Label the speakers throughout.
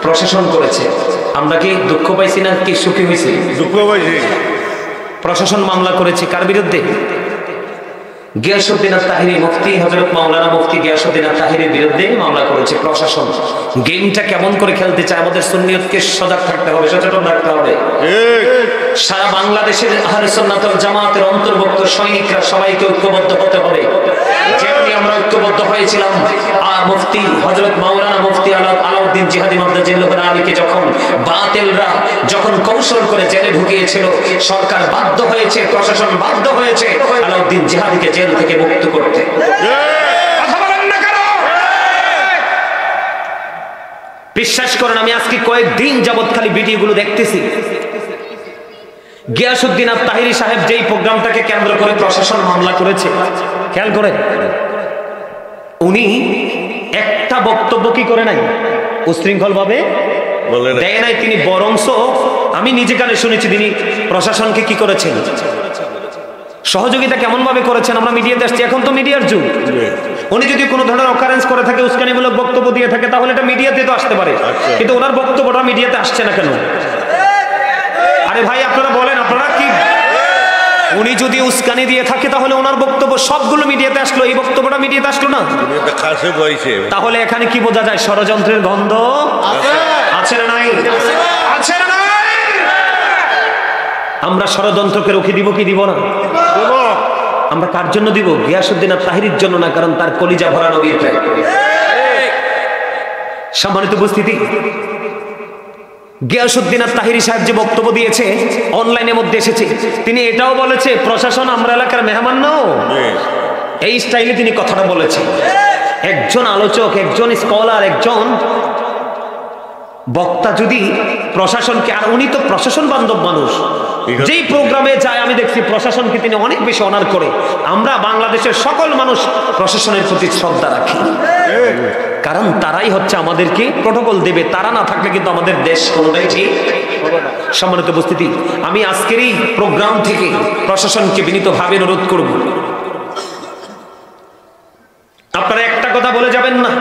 Speaker 1: প্রশাসন করেছে। আমরা কি দুঃখ পাইছি না কি সুখী হয়েছি?
Speaker 2: দুঃখ পাইছি।
Speaker 1: প্রশাসন মামলা করেছে কার বিরুদ্ধে? গিয়াসউদ্দিন আত-তাহিরি, মুফতি হযরত মাওলানা মুফতি গিয়াসউদ্দিন আত-তাহিরির বিরুদ্ধে মামলা করেছে প্রশাসন। গেমটা কেমন করে খেলতে চায়, আমাদের সুন্নিয়তকে সজাগ থাকতে হবে, সচেতন রাখতে হবে। সারা বাংলাদেশের আহলে সুন্নাত ওয়াল জামাতের অন্তর্ভুক্ত সৈনিকরা সবাইকে ঐক্যবদ্ধ হতে হবে। যেমনি আমরা ঐক্যবদ্ধ হয়েছিলাম মুফতি হযরত মাওলানা মুফতি আলাউদ্দিন জিহাদি মাদ্দাজিল্লাহু আলাইকে যখন বাতিলরা যখন কৌশল করে জেলে ঢুকিয়েছিল, সরকার বাধ্য হয়েছে, প্রশাসন বাধ্য হয়েছে আলাউদ্দিন জিহাদিকে জেল থেকে মুক্ত করতে। কথা বলেন না কেন? বিশ্বাস করেন, আমি আজকে কয়েকদিন যাবত খালি ভিডিওগুলো দেখতেছি। গিয়াসউদ্দিন আত-তাহিরি সাহেব যেই প্রোগ্রামটাকে কেন্দ্র করে প্রশাসন মামলা করেছে, খেয়াল করেন, উনি একটা বক্তব্য কি করে নাই, উশৃঙ্খল ভাবে দেয় নাই তিনি, বরংস আমি নিজে কানে শুনেছি তিনি প্রশাসনকে কি করেছেন, সহযোগিতা কেমন ভাবে করেছেন। আমরা মিডিয়াতে আসছি, এখন তো মিডিয়ার যুগ। উনি যদি কোনো ধরনের অকারেন্স করে থাকে, উস্কানিমূলক বক্তব্য দিয়ে থাকে, তাহলে এটা মিডিয়াতে তো আসতে পারে, কিন্তু ওনার বক্তব্যটা মিডিয়াতে আসছে না কেন? আরে ভাই আপনারা বলেন, আপনারা কি, উনি যদি উস্কানি দিয়ে থাকে তাহলে ওনার বক্তব্য সবগুলো মিডিয়াতে আসলো, এই বক্তব্যটা মিডিয়াতে আসলো না? তাহলে এখানে কি বোঝা যায়? ষড়যন্ত্রের গন্ধ আছে না নাই? আছে না নাই? আমরা ষড়যন্ত্রকে রুখে দিব কি দিব না? আমরা কার জন্য দিব? গিয়াসউদ্দিন আত-তাহিরির জন্য না, কারণ তার কলিজা ভরা নবীর প্রেম। সম্মানিত উপস্থিতি, গিয়াসউদ্দিন আত-তাহিরি সাহেব যে বক্তব্য দিয়েছে, অনলাইনের মধ্যে এসেছে, তিনি এটাও বলেছে প্রশাসন আমরা এলাকার মেহমান নও, এই স্টাইলে তিনি কথাটা বলেছে। একজন আলোচক, একজন স্কলার, একজন বক্তা যদি প্রশাসনকে, আর উনি তো প্রশাসন বান্ধব মানুষ, যেই প্রোগ্রামে যায় আমি দেখছি প্রশাসনকে তিনি অনেক বেশি অনার করে। আমরা বাংলাদেশের সকল মানুষ প্রশাসনের প্রতি শ্রদ্ধা রাখি, কারণ তারাই হচ্ছে আমাদেরকে প্রটোকল দেবে, তারা না থাকলে কিন্তু আমাদের দেশ কোনোটাই ঠিক। সম্মানিত উপস্থিতি, আমি আজকের এই প্রোগ্রাম থেকে প্রশাসনকে বিনীতভাবে অনুরোধ করব, আপনারা একটা কথা বলে যাবেন না।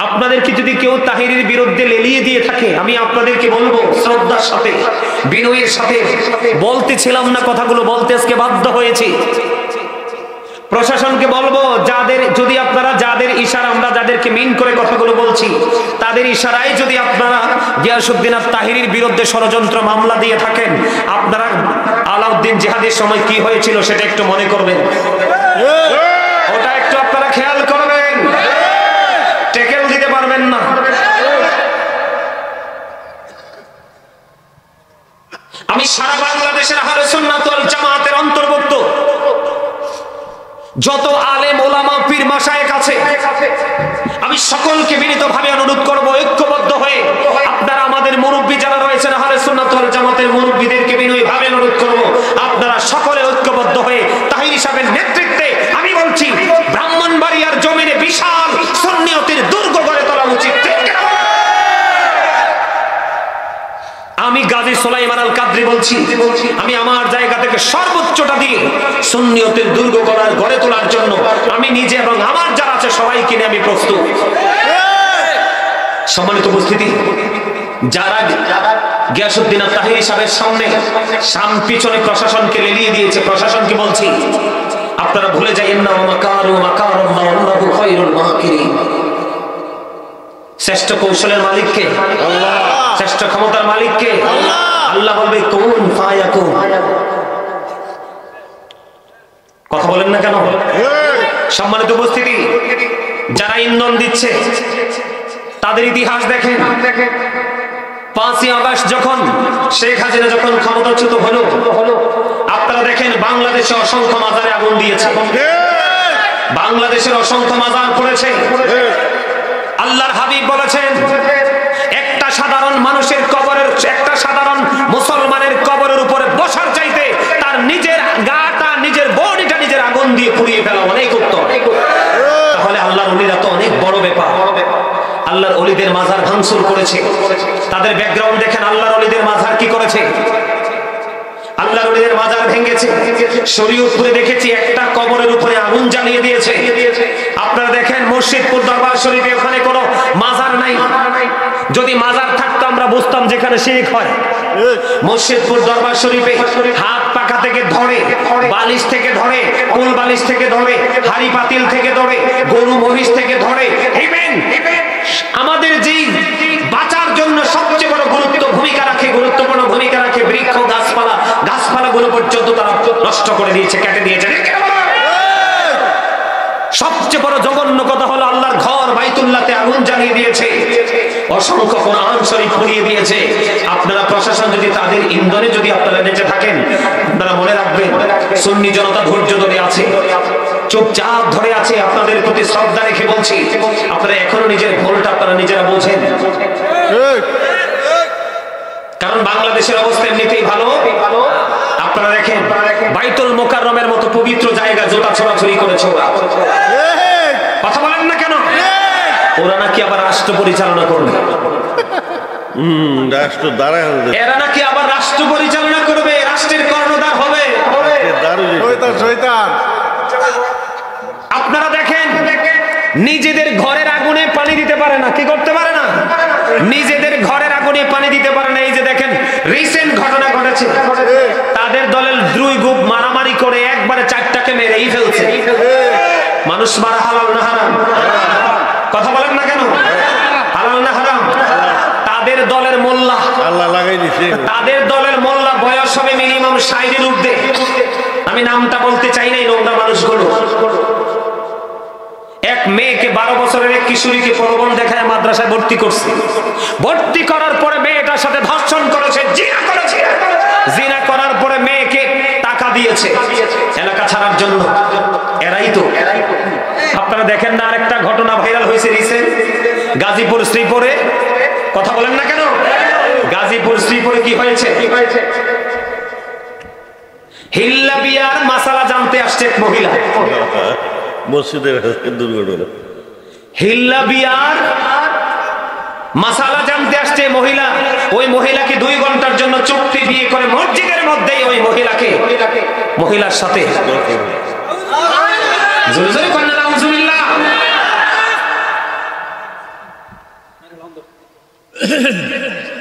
Speaker 1: আপনাদেরকে যদি কেউ তাহিরির বিরুদ্ধে লেলিয়ে দিয়ে থাকে, আমি আপনাদেরকে বলবো শ্রদ্ধার সাথে, বিনয়ের সাথে, বলতেছিলাম না কথাগুলো, বলতে আজকে বাধ্য হয়েছি। প্রশাসনকে বলবো, যাদের যদি আপনারা, যাদের ইশারা আমরা যাদেরকে মিন করে কথাগুলো বলছি, তাদের ইশারায় যদি আপনারা গিয়াসউদ্দিন আত-তাহিরির বিরুদ্ধে ষড়যন্ত্র মামলা দিয়ে থাকেন, আপনারা আলাউদ্দিন জিহাদের সময় কি হয়েছিল সেটা একটু মনে করবেন, ওটা একটু আপনারা খেয়াল করবেন, টেকেল দিতে পারবেন না। আমি সারা বাংলাদেশের আহলে সুন্নাত ওয়াল জামাতের অন্তর্ভুক্ত যত আলেম ওলামা পীর মাশায়েখ আছে, আমি সকলকে বিনীতভাবে অনুরোধ করব, ঐক্যবদ্ধ হয়ে আপনারা আমাদের মুরব্বী যারা রয়েছেন আহলে সুন্নাত ওয়াল জামাতের মুরব্বীদেরকে বিনয়ভাবে অনুরোধ করব, আপনারা সকলে ঐক্যবদ্ধ হয়ে তাহিরি সাহেবের নেতৃত্বে, আমি বলছি ব্রাহ্মণবাড়িয়ার জমিনে বিশাল সুন্নিয়তের দুর্গ গড়ে তোলা উচিত। আমি গাজী সুলাইমান আল কাদরি বলছি, আমি আমার জায়গা থেকে সর্বোচ্চটা দিয়ে সুন্নিয়তের দুর্গ গড়ে তোলার জন্য আমি নিজে এবং আমার যারা আছে সবাইকে নিয়ে আমি প্রস্তুত। সম্মানিত উপস্থিতি, যারা গিয়াসউদ্দিন আত-তাহিরি সাহেবের সামনে পিছনে প্রশাসনকে লেলিয়ে দিয়েছে, প্রশাসনকে বলছি আপনারা ভুলে যাইয়েন না, মাকারু মাকারাল্লাহ আল্লাহু খায়রুল মাকিরিন। শ্রেষ্ঠ কৌশলের মালিককে আল্লাহ, শ্রেষ্ঠ ক্ষমতার মালিককে আল্লাহ। আল্লাহ বলবে কুন ফায়াকুন। কথা বলেন না কেন? সম্মানিত উপস্থিতি, যারা ইন্ধন দিচ্ছে তাদের ইতিহাস দেখেন। 5ই আগস্ট যখন শেখ হাসিনা যখন ক্ষমতাচ্যুত হলো, আপনারা দেখেন বাংলাদেশে অসংখ্য মাজারে আগুন দিয়েছে, বাংলাদেশের অসংখ্য মাজার করেছে। আল্লাহর হাবিব বলেছেন, একটা সাধারণ মানুষের কবরের, একটা সাধারণ মুসলমানের কবরের উপরে বসার চাইতে তার নিজের গাটা, নিজের বডিটা নিজের আগুন দিয়ে পুড়িয়ে ফেলা অনেক উত্তম। তাহলে আল্লাহর ওলিরা তো অনেক বড় ব্যাপার। আল্লাহর ওলিদের মাজার ভাঙচুর করেছে, তাদের ব্যাকগ্রাউন্ড দেখেন, আল্লাহর ওলিদের মাজার কি করেছে। আল্লাহর ওলিদের মাজার ভেঙেছে। শরীয়তপুরে দেখেছি একটা কবরের উপরে আগুন জ্বালিয়ে দিয়েছে। আপনারা দেখেন মসজিদপুর দরবার শরীফে ওখানে কোনো মাজার নাই। যদি মাজার থাকতো আমরা বুঝতাম যেখানে শিরক হয়। মসজিদপুর দরবার শরীফে হাত পাখা থেকে ধরে, বালিশ থেকে ধরে, কোল বালিশ থেকে ধরে, হাড়ি পাতিল থেকে ধরে, গরু মহিষ থেকে ধরে, আমাদের যেই বাঁচার জন্য সবচেয়ে বড় গুরুত্বপূর্ণ ভূমিকা রাখে বৃক্ষ গাছপালাগুলো পর্যন্ত তারা নষ্ট করে দিয়েছে, কেটে দিয়েছে। সবচেয়ে বড় জঘন্য কথা হলো আল্লাহর ঘর বাইতুল্লাহতে আগুন জ্বালিয়ে দিয়েছে, অসংখ্য কোরআন শরীফ পুড়িয়ে দিয়েছে। আপনারা প্রশাসন যদি তাদের ইন্ধনে যদি আপনারা বেঁচে থাকেন, আপনারা মনে রাখবেন সুন্নি জনতা ধৈর্য ধরে আছে, চুপচাপ ধরে আছে। আপনাদের প্রতি শ্রদ্ধা রেখে বলছি, আপনারা এখনো নিজের ভুলটা আপনারা নিজেরা বোঝেন। কারণ বাংলাদেশের অবস্থা এমনিতেই ভালো। আপনারা দেখেন বাইতুল মোকাররমের মতো পবিত্র জায়গা জোতা ছোড়াছুড়ি করেছে ওরা। কথা বলেন না কেন? ওরা নাকি আবার রাষ্ট্র পরিচালনা করবে। এরা নাকি আবার রাষ্ট্র পরিচালনা করবে, রাষ্ট্রের কর্ণধার হবে। আপনারা দেখেন নিজেদের ঘরের আগুনে পানি দিতে পারে না। কি করতে পারে না? নিজেদের ঘরের আগুনে পানি দিতে পারে না। এই যে দেখেন রিসেন্ট ঘটনা ঘটেছে, তাদের দলের দুই গ্রুপ মারামারি করে একবারে চারটাকে মেরেই ফেলছে। মানুষ মারা হালাল না হারাম? কথা বলেন না কেন? হালাল না হারাম? তাদের দলের মোল্লা, আল্লাহ লাগাই দিয়েছে, তাদের দলের মোল্লা বয়স হবে মিনিমাম 60-এর ঊর্ধ্বে। আমি নামটা বলতে চাই না, এই নোংরা মানুষগুলো এক মেয়েকে 12 বছরের এক কিশোরীকে প্রলোভন দেখায় মাদ্রাসায় ভর্তি করছে। ভর্তি করার পরে মেয়েটার সাথে ধর্ষণ করেছে, জিনা করেছে। জিনা করার পরে মেয়েকে টাকা দিয়েছে এলাকা ছাড়ার জন্য। এরাই তো। আপনারা দেখেন না আরেকটা ঘটনা ভাইরাল হয়েছে রিসেন্ট, গাজীপুর শ্রীপুরে। কথা বলেন না কেন? গাজীপুর শ্রীপুরে কি হয়েছে? হিল্লা বিয়ার মাসালা জানতে আসছে এক মহিলা। মসজিদের দুর্ঘটনা। হিল্লা বিয়ার মাসালা জানতে আসছে মহিলা। ওই মহিলাকে 2 ঘন্টার জন্য চুক্তি বিয়ে করে মসজিদের মধ্যেই ওই মহিলার সাথে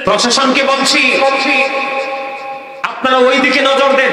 Speaker 1: প্রশাসনকে বলছি আপনারা ওই দিকে নজর দেন।